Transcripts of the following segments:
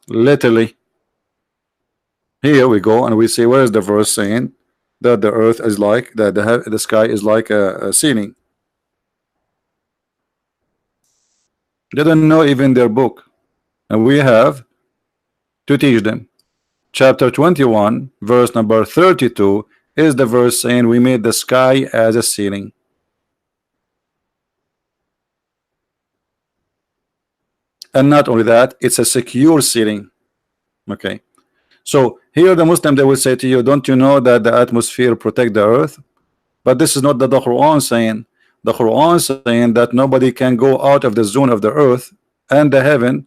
Literally. Here we go and we see where is the verse saying that the earth is like that the sky is like a ceiling. They don't know even their book, and we have to teach them. Chapter 21, verse number 32 is the verse saying we made the sky as a ceiling. And not only that, it's a secure ceiling. Okay. So here the Muslim, they will say to you, don't you know that the atmosphere protect the earth? But this is not the Quran saying. The Quran saying that nobody can go out of the zone of the earth and the heaven,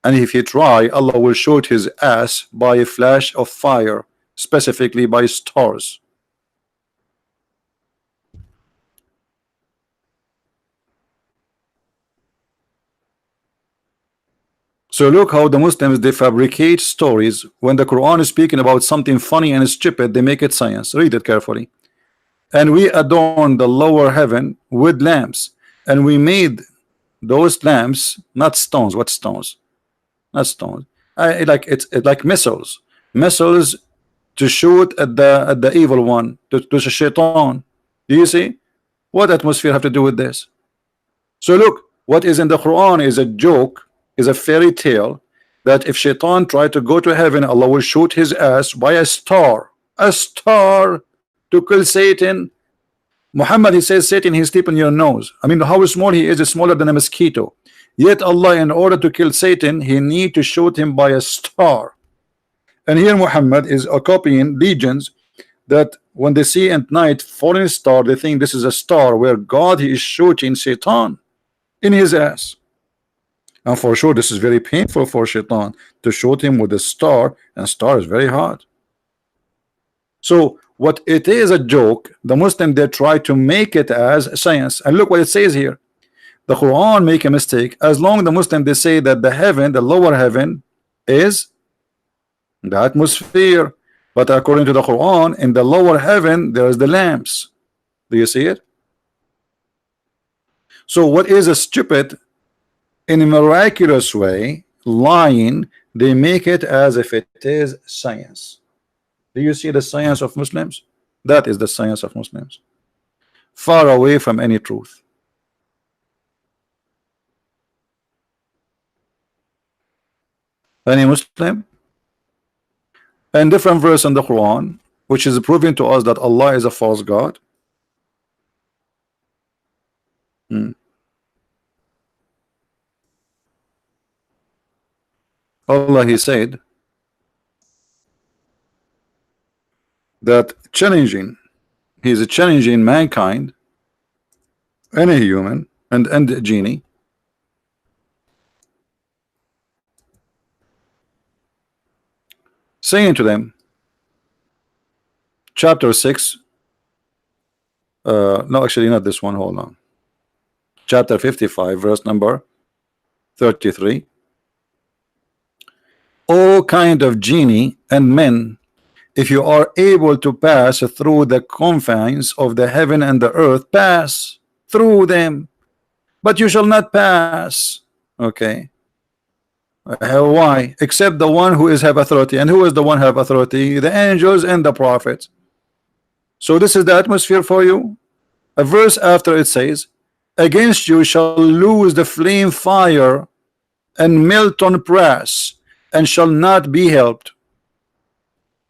and if he try, Allah will shoot his ass by a flash of fire, specifically by stars. So look how the Muslims, they fabricate stories. When the Quran is speaking about something funny and stupid, they make it science. Read it carefully. And we adorn the lower heaven with lamps, and we made those lamps not stones. What stones? Not stones. It's like missiles to shoot at the evil one, to the shaitan. Do you see what atmosphere have to do with this? So look, what is in the Quran is a joke, is a fairy tale, that if shaitan tried to go to heaven, Allah will shoot his ass by a star to kill Satan. Muhammad, he says, Satan, he's deep in your nose. I mean, how small he is smaller than a mosquito. Yet Allah, in order to kill Satan, he need to shoot him by a star. And here Muhammad is copying legions that when they see at night falling star, they think this is a star where God, he is shooting Satan in his ass. And for sure this is very painful for Shaitan to shoot him with a star, and star is very hot. So what it is a joke, the Muslim, they try to make it as science. And look what it says here. The Quran make a mistake. As long as the Muslim, they say that the heaven, the lower heaven, is the atmosphere, but according to the Quran, in the lower heaven there is the lamps. Do you see it? So what is a stupid, in a miraculous way, lying, they make it as if it is science. Do you see the science of Muslims? That is the science of Muslims, far away from any truth. Any Muslim? And different verse in the Quran which is proving to us that Allah is a false God. Allah, he said that he is challenging mankind, any human and genie, saying to them, chapter 6, no, actually not this one, hold on, chapter 55, verse number 33. All kind of genie and men, if you are able to pass through the confines of the heaven and the earth, pass through them, but you shall not pass. Okay. Why? Except the one who is have authority. And who is the one who have authority? The angels and the prophets. So this is the atmosphere for you. A verse after it says, against you shall lose the flame fire and melt on brass, and shall not be helped,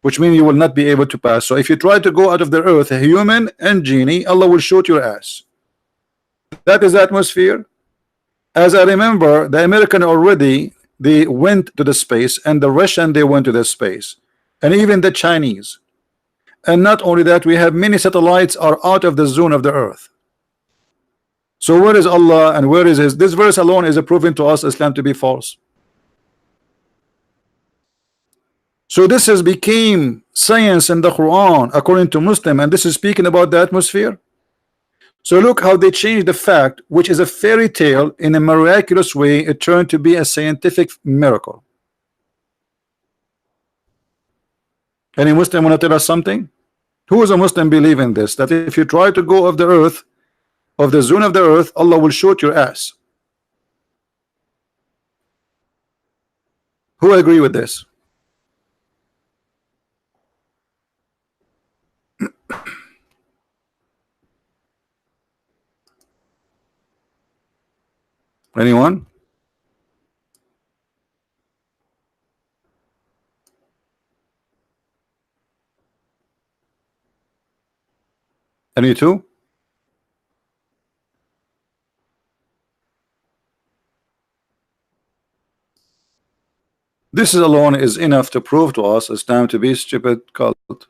which means you will not be able to pass. So if you try to go out of the earth, a human and genie, Allah will shoot your ass. That is the atmosphere. As I remember, the American already, they went to the space, and the Russian, they went to the space, and even the Chinese. And not only that, we have many satellites are out of the zone of the earth. So where is Allah and where is his? This verse alone is proving to us Islam to be false. So this has became science in the Quran according to Muslim, and this is speaking about the atmosphere. So look how they changed the fact, which is a fairy tale, in a miraculous way, it turned to be a scientific miracle. Any Muslim want to tell us something? Who is a Muslim believe in this? That if you try to go off the earth, of the zone of the earth, Allah will shoot your ass. Who agree with this? Anyone? Any two? This alone is enough to prove to us Islam to be a stupid cult.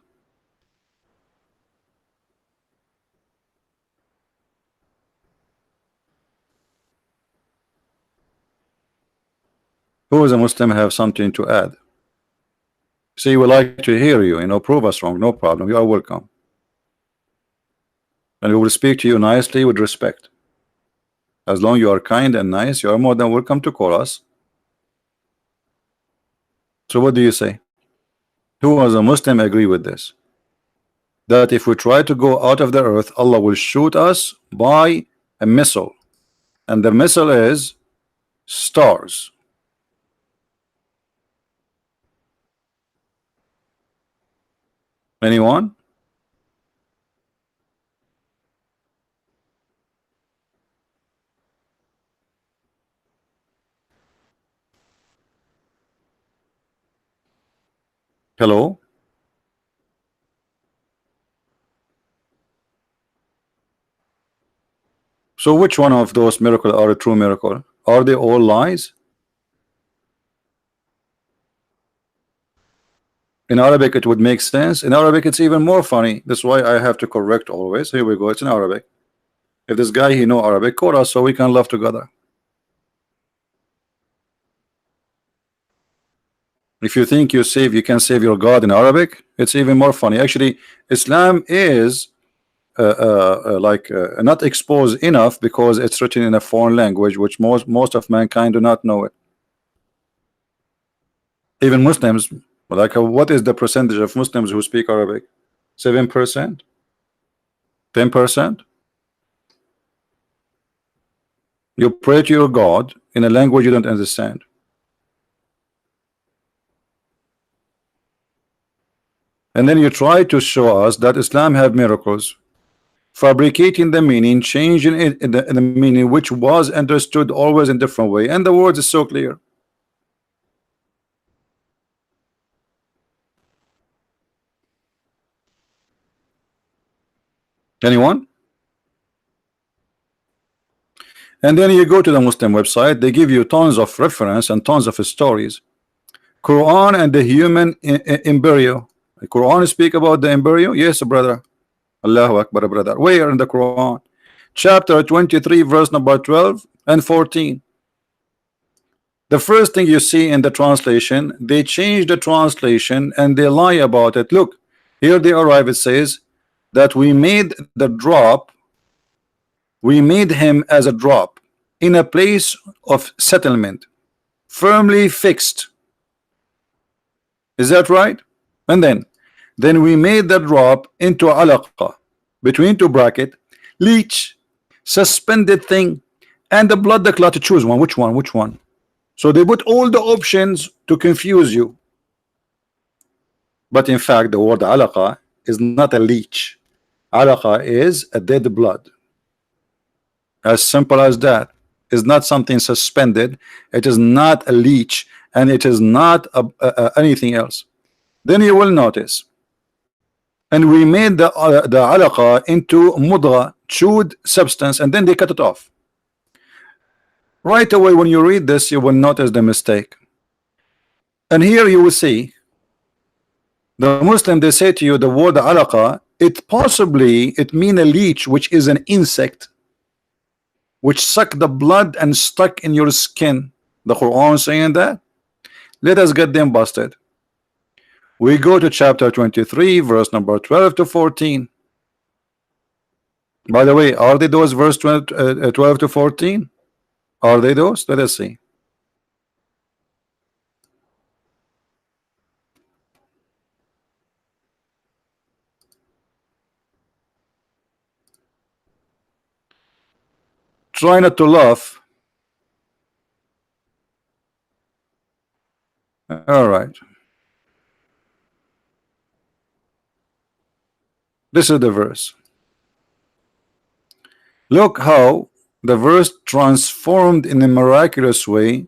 Who is a Muslim have something to add? See, we like to hear you. Prove us wrong. No problem. You are welcome, and we will speak to you nicely with respect. As long you are kind and nice, you are more than welcome to call us. So what do you say? Who as a Muslim agree with this? That if we try to go out of the earth, Allah will shoot us by a missile, and the missile is stars. Anyone? Hello? So which one of those miracles are a true miracle? Are they all lies? In Arabic it would make sense. In Arabic it's even more funny. That's why I have to correct always. Here we go. It's in Arabic. If this guy he know Arabic, call us so we can laugh together. If you think you can save your God in Arabic, it's even more funny. Actually, Islam is not exposed enough because it's written in a foreign language, which most of mankind do not know it. Even Muslims, like what is the percentage of Muslims who speak Arabic? 7%? 10%? You pray to your God in a language you don't understand. And then you try to show us that Islam have miracles, fabricating the meaning, changing it in the meaning which was understood always in different way, and the words is so clear. Anyone? And then you go to the Muslim website, they give you tons of reference and tons of stories. Quran and the human embryo. The Quran speak about the embryo? Yes, brother. Allahu Akbar, brother. Where in the Quran? Chapter 23, verse number 12 and 14. The first thing you see in the translation, they change the translation and they lie about it. Look, here they arrive. It says that we made the drop, we made him as a drop in a place of settlement, firmly fixed. Is that right? And then we made the drop into alaqa, between two bracket, leech, suspended thing, and the blood, the clot. To choose one. Which one? Which one? So they put all the options to confuse you. But in fact, the word alaqa is not a leech. Alaqa is a dead blood. As simple as that. It's not something suspended. It is not a leech, and it is not anything else. Then you will notice, and we made the alaqa into mudra, chewed substance, and then they cut it off. Right away when you read this, you will notice the mistake. And here you will see the Muslim, they say to you the word alaqa, it mean a leech, which is an insect which suck the blood and stuck in your skin. The Quran saying that. Let us get them busted. We go to chapter 23, verse number 12 to 14. By the way, are they those verse 12 to 14? Are they those? Let us see. Try not to laugh. All right. This is the verse. Look how the verse transformed in a miraculous way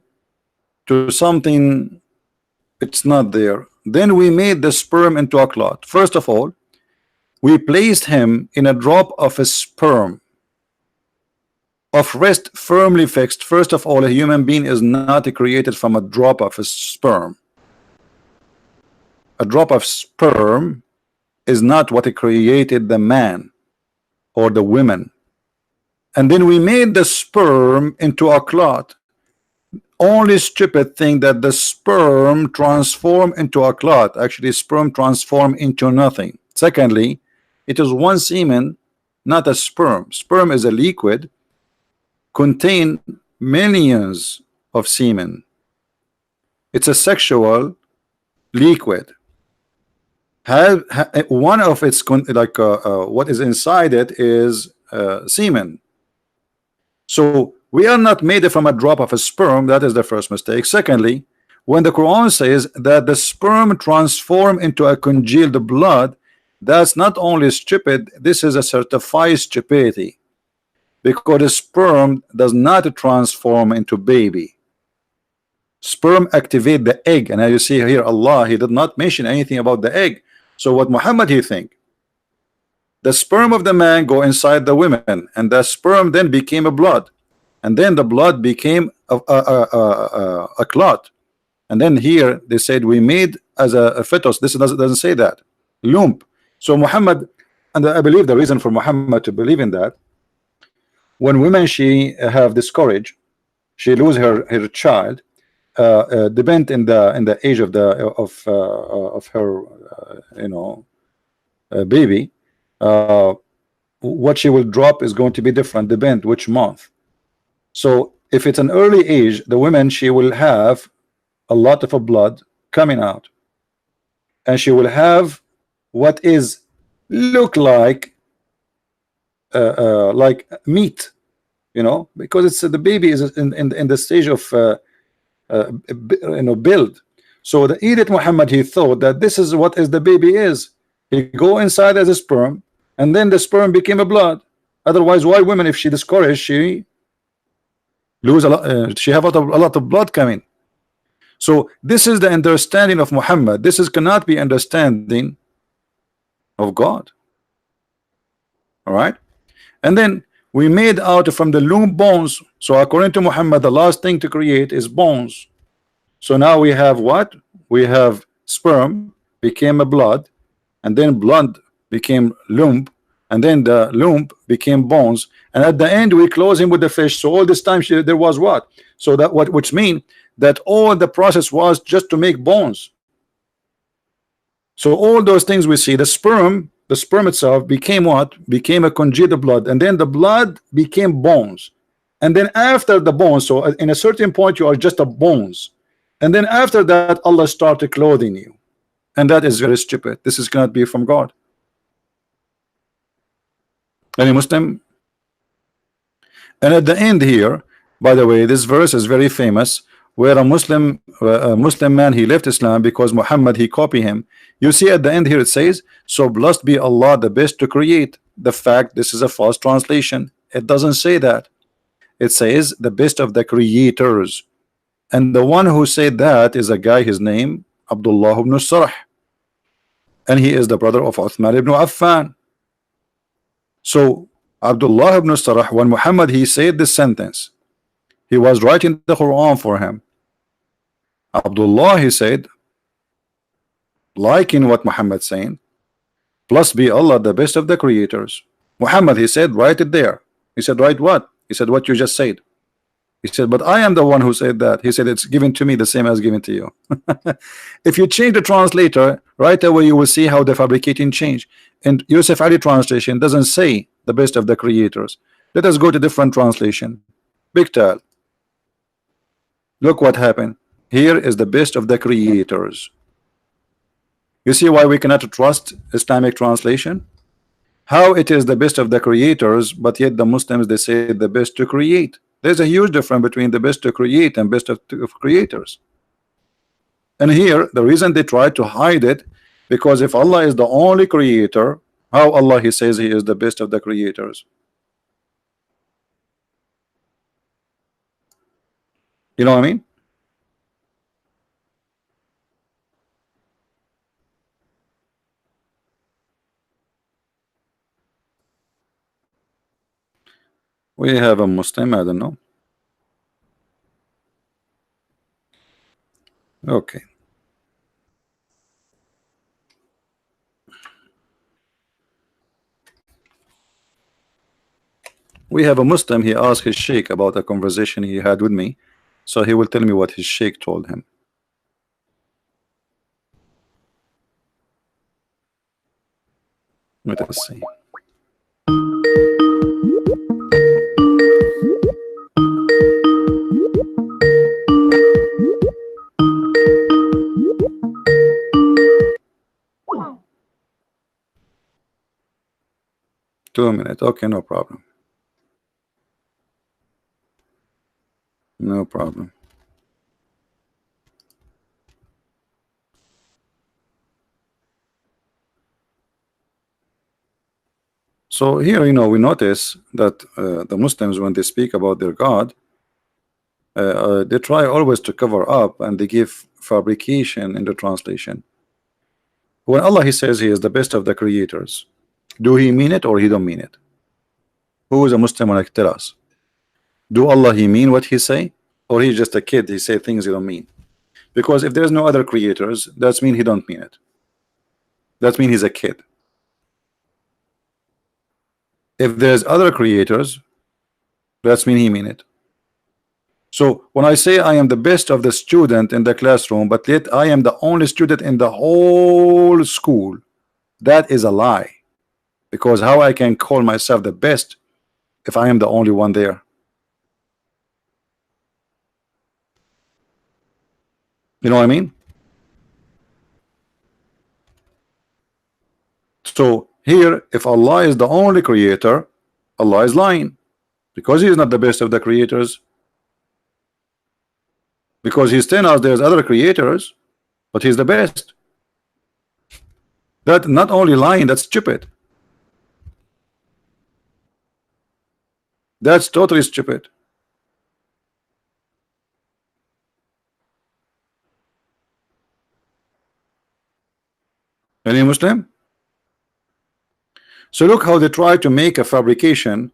to something it's not there. Then we made the sperm into a clot. First of all, we placed him in a drop of a sperm of rest firmly fixed. First of all, a human being is not created from a drop of a sperm. A drop of sperm is not what created the man or the women. And then we made the sperm into a clot. Only stupid thing that the sperm transform into a clot. Actually, sperm transform into nothing. Secondly, it is one semen, not a sperm. Sperm is a liquid, contain millions of semen. It's a sexual liquid. One of its what is inside it is semen. So we are not made from a drop of a sperm. That is the first mistake. Secondly, when the Quran says that the sperm transform into a congealed blood, that's not only stupid, this is a certified stupidity, because the sperm does not transform into baby. Sperm activate the egg, and as you see here, Allah, he did not mention anything about the egg. So what Muhammad he think? The sperm of the man go inside the women, and the sperm then became a blood, and then the blood became a clot, and then here they said we made as a fetus. This doesn't say that, lump. So Muhammad, and I believe the reason for Muhammad to believe in that, when women she have discouraged, she lose her child, depend in the age of her baby, what she will drop is going to be different, depend which month. So if it's an early age, the woman she will have a lot of blood coming out, and she will have what is look like meat, because it's the baby is in the stage of build. So the Edith Muhammad, he thought that this is what is the baby is. He go inside as a sperm, and then the sperm became a blood. Otherwise, why women, if she discouraged, she lose a lot, she have a lot of blood coming. So this is the understanding of Muhammad. This is cannot be understanding of God. All right, and then we made out from the loom bones. So according to Muhammad, the last thing to create is bones. So now we have what? We have sperm became a blood, and then blood became lump, and then the lump became bones, and at the end we close him with the fish. So all this time there was what? So that which mean that all the process was just to make bones. So all those things we see, the sperm itself became what? Became a congealed blood, and then the blood became bones, and then after the bones, so in a certain point you are just a bones, and then after that Allah started clothing you, and that is very stupid. This is cannot be from God. Any Muslim? And at the end here, by the way, this verse is very famous, where a Muslim man, he left Islam because Muhammad he copied him. You see at the end here it says, so blessed be Allah, the best to create. The fact this is a false translation. It doesn't say that. It says the best of the creators, and the one who said that is a guy, his name Abdullah ibn Sarh, and he is the brother of Uthman ibn Affan. So Abdullah ibn Sarh, when Muhammad he said this sentence, he was writing the Quran for him. Abdullah he said, liking what Muhammad saying, blessed be Allah, the best of the creators. Muhammad he said, write it there. He said, write what? He said, what you just said. He said, but I am the one who said that. He said, it's given to me the same as given to you. If you change the translator, right away you will see how the fabricating change. And Yusuf Ali translation doesn't say the best of the creators. Let us go to different translation. Big Tal. Look what happened. Here is the best of the creators. You see why we cannot trust Islamic translation? How it is the best of the creators, but yet the Muslims they say the best to create. There's a huge difference between the best to create and best of creators. And here the reason they try to hide it, because if Allah is the only creator, how Allah he says he is the best of the creators? You know what I mean? We have a Muslim, I don't know. Okay. We have a Muslim, he asked his sheikh about a conversation he had with me, so he will tell me what his sheikh told him. Let us see. 2 minutes. Okay, no problem. No problem. So here, we notice that the Muslims, when they speak about their God, they try always to cover up, and they give fabrication in the translation. When Allah he says he is the best of the creators, do he mean it or he don't mean it? Who is a Muslim like tell us? Do Allah he mean what he say, or he's just a kid, he say things he don't mean? Because if there's no other creators, that's mean he don't mean it. That mean he's a kid. If there's other creators, that's mean he mean it. So when I say I am the best of the student in the classroom, but yet I am the only student in the whole school, that is a lie. Because how I can call myself the best if I am the only one there? You know what I mean? So here, if Allah is the only creator, Allah is lying, because he is not the best of the creators. Because he's telling us there's other creators, but he's the best. That not only lying, that's stupid. That's totally stupid. Any Muslim? So look how they try to make a fabrication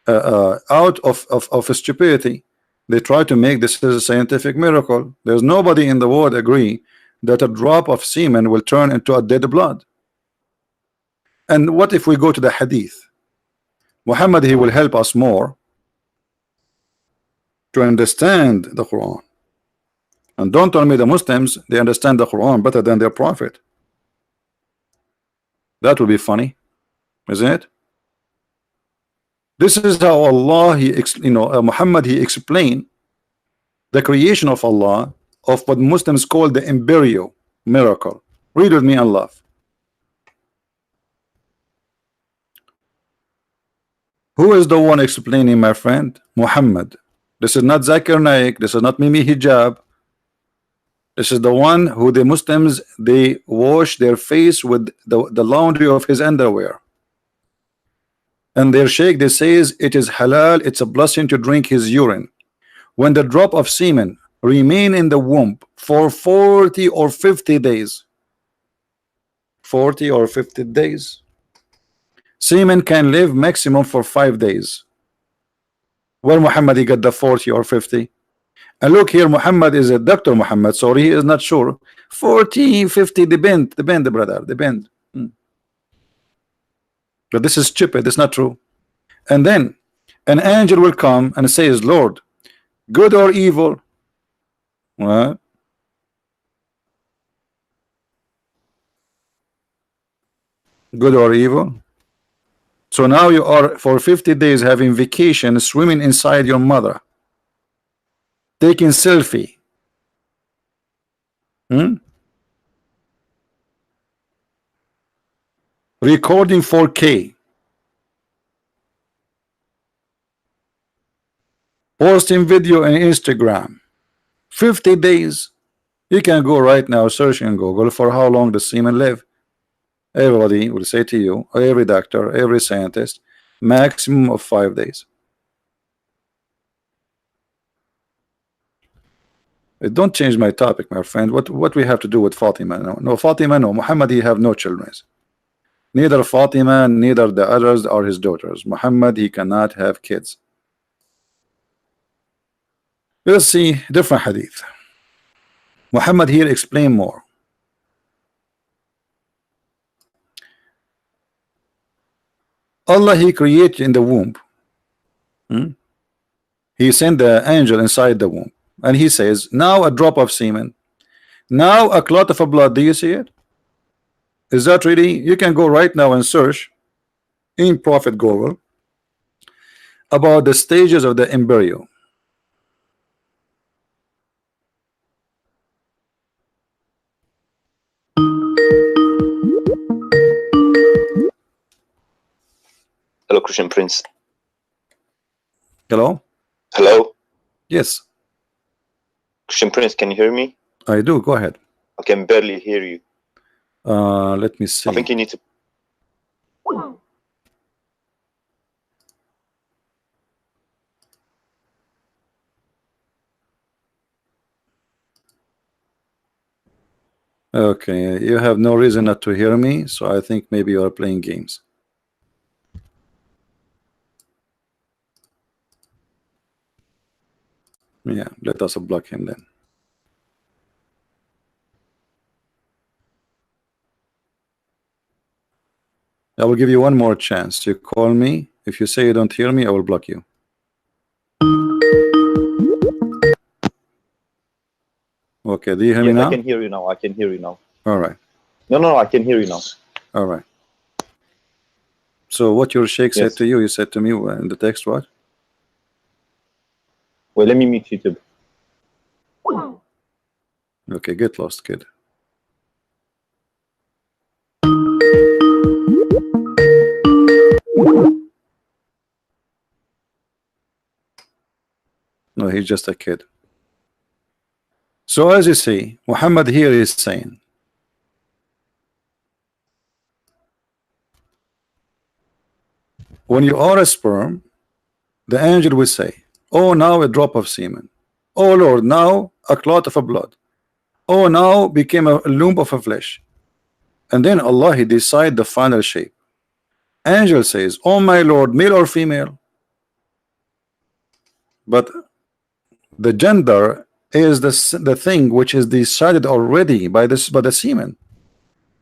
out of stupidity. They try to make this as a scientific miracle. There's nobody in the world agree that a drop of semen will turn into a dead blood. And what if we go to the hadith? Muhammad, he will help us more to understand the Quran. And don't tell me the Muslims, they understand the Quran better than their prophet. That would be funny, isn't it? This is how Allah, Muhammad, he explained the creation of Allah, of what Muslims call the embryo miracle. Read with me and laugh. Who is the one explaining, my friend? Muhammad. This is not Zakir Naik. This is not Mimi Hijab. This is the one who the Muslims, they wash their face with the laundry of his underwear. And their sheikh, they says it is halal, it's a blessing to drink his urine. When the drop of semen remain in the womb for 40 or 50 days, 40 or 50 days, semen can live maximum for 5 days. Where Muhammad he got the 40 or 50? And look here, Muhammad is a Dr. Muhammad, so he is not sure. 40, 50, depend, brother, depend. But this is stupid, it's not true. And then an angel will come and says, Lord, good or evil? What? Good or evil? So now you are for 50 days having vacation, swimming inside your mother, taking selfie. Recording 4K, posting video on Instagram, 50 days. You can go right now, search in Google for how long does semen live. Everybody will say to you, every doctor, every scientist, maximum of 5 days. It don't change my topic, my friend. What we have to do with Fatima? No, Fatima, no. Muhammad, he have no children. Neither Fatima, neither the others are his daughters. Muhammad, he cannot have kids. Let's see different hadith. Muhammad here explain more. Allah, he created in the womb. He sent the angel inside the womb, and he says, now a drop of semen, now a clot of blood. Do you see it? Is that really? You can go right now and search in Prophet Google about the stages of the embryo. Hello, Christian Prince. Hello? Hello? Yes. Christian Prince, can you hear me? I do. Go ahead. I can barely hear you. Let me see. I think you need to... Okay, you have no reason not to hear me, so I think maybe you are playing games. Yeah, let us block him then. I will give you one more chance. You call me. If you say you don't hear me, I will block you. Okay, do you hear me now? I can hear you now. I can hear you now. All right. No, I can hear you now. All right. So what your sheikh said to you said to me in the text what? Well, let me mute YouTube. Okay, get lost, kid. No, he's just a kid. So as you see, Muhammad here is saying, when you are a sperm, the angel will say, oh, now a drop of semen. Oh Lord, now a clot of blood. Oh, now became a lump of flesh. And then Allah, he decide the final shape. Angel says, oh my Lord, male or female? But the gender is the thing which is decided already by the semen,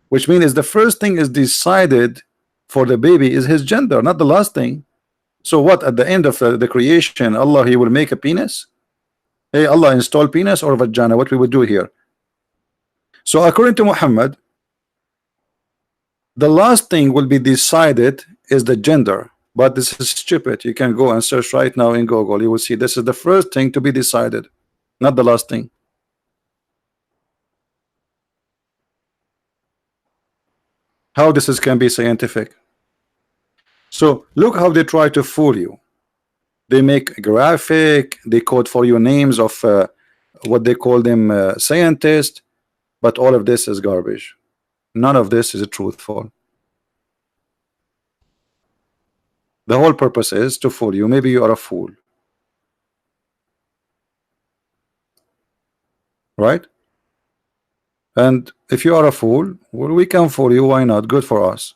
which means the first thing is decided for the baby is his gender, not the last thing. So what, at the end of the creation, Allah, he will make a penis? Hey, Allah install penis or vagina? What we would do here? So according to Muhammad, the last thing will be decided is the gender. But this is stupid. You can go and search right now in Google. You will see this is the first thing to be decided, not the last thing. How this can be scientific? So look how they try to fool you. They make a graphic, they code for you names of what they call them scientists, but all of this is garbage. None of this is truthful. The whole purpose is to fool you. Maybe you are a fool, right? And if you are a fool, well, we can fool you. Why not? Good for us.